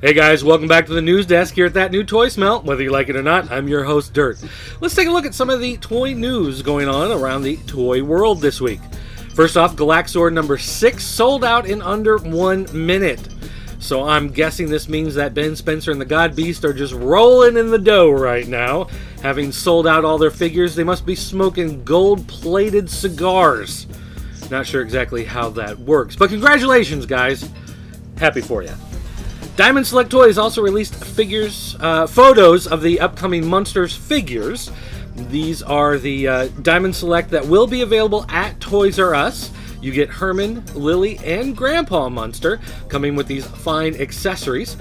Hey guys, welcome back to the news desk here at That New Toy Smell. Whether you like it or not, I'm your host, Dirt. Let's take a look at some of the toy news going on around the toy world this week. First off, Galaxor number 6 sold out in under 1 minute. So I'm guessing this means that Ben Spencer and the God Beast are just rolling in the dough right now. Having sold out all their figures, they must be smoking gold-plated cigars. Not sure exactly how that works, but congratulations, guys. Happy for you. Diamond Select Toys also released photos of the upcoming Munsters figures. These are the Diamond Select that will be available at Toys R Us. You get Herman, Lily, and Grandpa Munster coming with these fine accessories.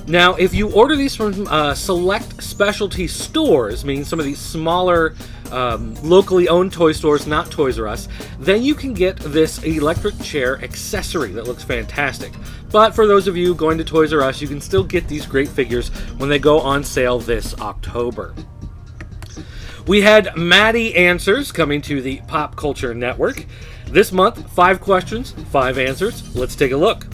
Now, if you order these from select specialty stores, meaning some of these smaller locally owned toy stores, not Toys R Us, then you can get this electric chair accessory that looks fantastic. But for those of you going to Toys R Us, you can still get these great figures when they go on sale this October. We had Maddie Answers coming to the Pop Culture Network. This month, 5 questions, 5 answers. Let's take a look.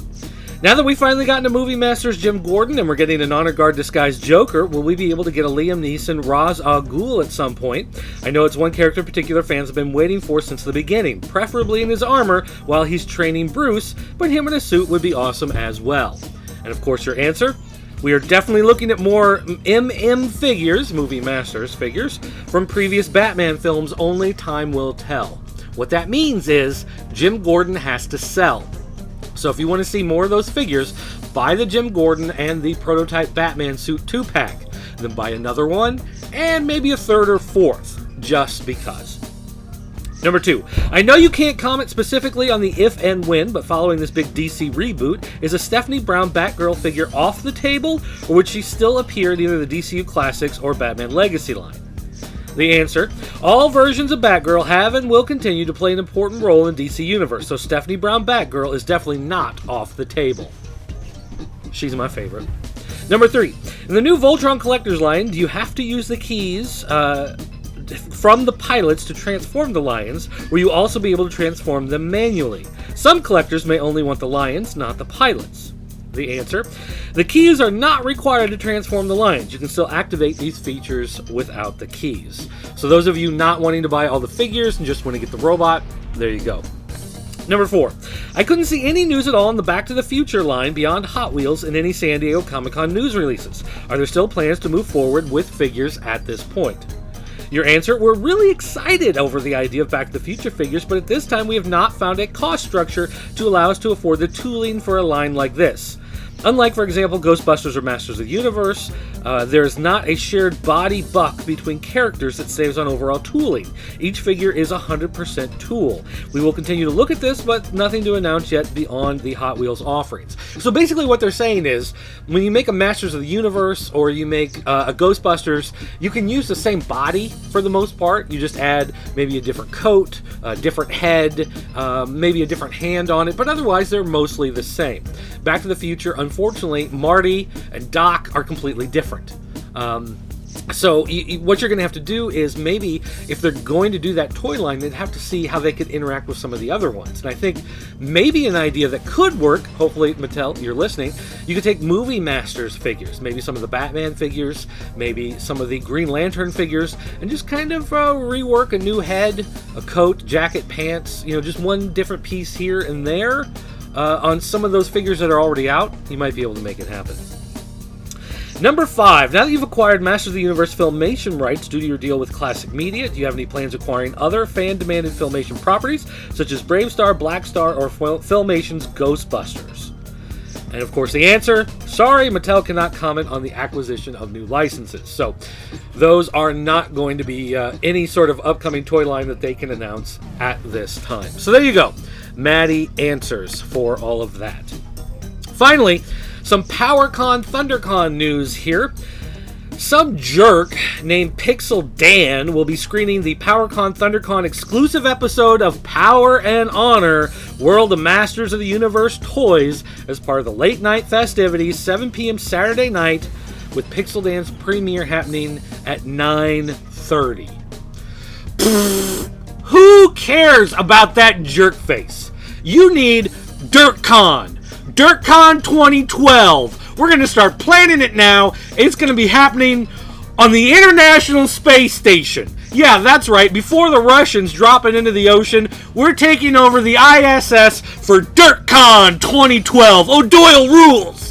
Now that we've finally gotten to Movie Masters Jim Gordon and we're getting an Honor Guard disguised Joker, will we be able to get a Liam Neeson Ra's al Ghul at some point? I know it's one character in particular fans have been waiting for since the beginning, preferably in his armor while he's training Bruce, but him in a suit would be awesome as well. And of course your answer? We are definitely looking at more MM figures, Movie Masters figures, from previous Batman films. Only time will tell. What that means is Jim Gordon has to sell. So if you want to see more of those figures, buy the Jim Gordon and the prototype Batman suit 2-pack. Then buy another one, and maybe a third or fourth, just because. Number 2, I know you can't comment specifically on the if and when, but following this big DC reboot, is a Stephanie Brown Batgirl figure off the table, or would she still appear in either the DCU Classics or Batman Legacy line? The answer, all versions of Batgirl have and will continue to play an important role in DC Universe, so Stephanie Brown Batgirl is definitely not off the table. She's my favorite. Number 3, in the new Voltron Collector's line, do you have to use the keys from the pilots to transform the lions, or will you also be able to transform them manually? Some collectors may only want the lions, not the pilots. The answer, the keys are not required to transform the lions. You can still activate these features without the keys. So those of you not wanting to buy all the figures and just want to get the robot, there you go. Number 4, I couldn't see any news at all in the Back to the Future line beyond Hot Wheels in any San Diego Comic-Con news releases. Are there still plans to move forward with figures at this point? Your answer, we're really excited over the idea of Back to the Future figures, but at this time we have not found a cost structure to allow us to afford the tooling for a line like this. Unlike, for example, Ghostbusters or Masters of the Universe, there is not a shared body buck between characters that saves on overall tooling. Each figure is 100% tool. We will continue to look at this, but nothing to announce yet beyond the Hot Wheels offerings. So basically what they're saying is, when you make a Masters of the Universe or you make a Ghostbusters, you can use the same body for the most part. You just add maybe a different coat, a different head, maybe a different hand on it, but otherwise they're mostly the same. Back to the Future, unfortunately, Marty and Doc are completely different. So what you're going to have to do is maybe, if they're going to do that toy line, they'd have to see how they could interact with some of the other ones. And I think maybe an idea that could work, hopefully Mattel, you're listening, you could take Movie Masters figures, maybe some of the Batman figures, maybe some of the Green Lantern figures, and just kind of rework a new head, a coat, jacket, pants, just one different piece here and there. On some of those figures that are already out, you might be able to make it happen. Number 5, now that you've acquired Masters of the Universe Filmation rights due to your deal with Classic Media, do you have any plans acquiring other fan-demanded Filmation properties, such as Bravestar, Blackstar, or Filmation's Ghostbusters? And of course the answer, sorry, Mattel cannot comment on the acquisition of new licenses. So those are not going to be any sort of upcoming toy line that they can announce at this time. So there you go. Maddie Answers for all of that. Finally, some PowerCon ThunderCon news here. Some jerk named Pixel Dan will be screening the PowerCon ThunderCon exclusive episode of Power and Honor World of Masters of the Universe Toys as part of the late night festivities, 7 p.m. Saturday night, with Pixel Dan's premiere happening at 9:30. Who cares about that jerk face? You need DirtCon. DirtCon 2012, We're going to start planning it now. It's going to be happening on the International Space Station. Yeah, that's right. Before the Russians drop it into the ocean, we're taking over the ISS for DirtCon 2012. O'Doyle rules!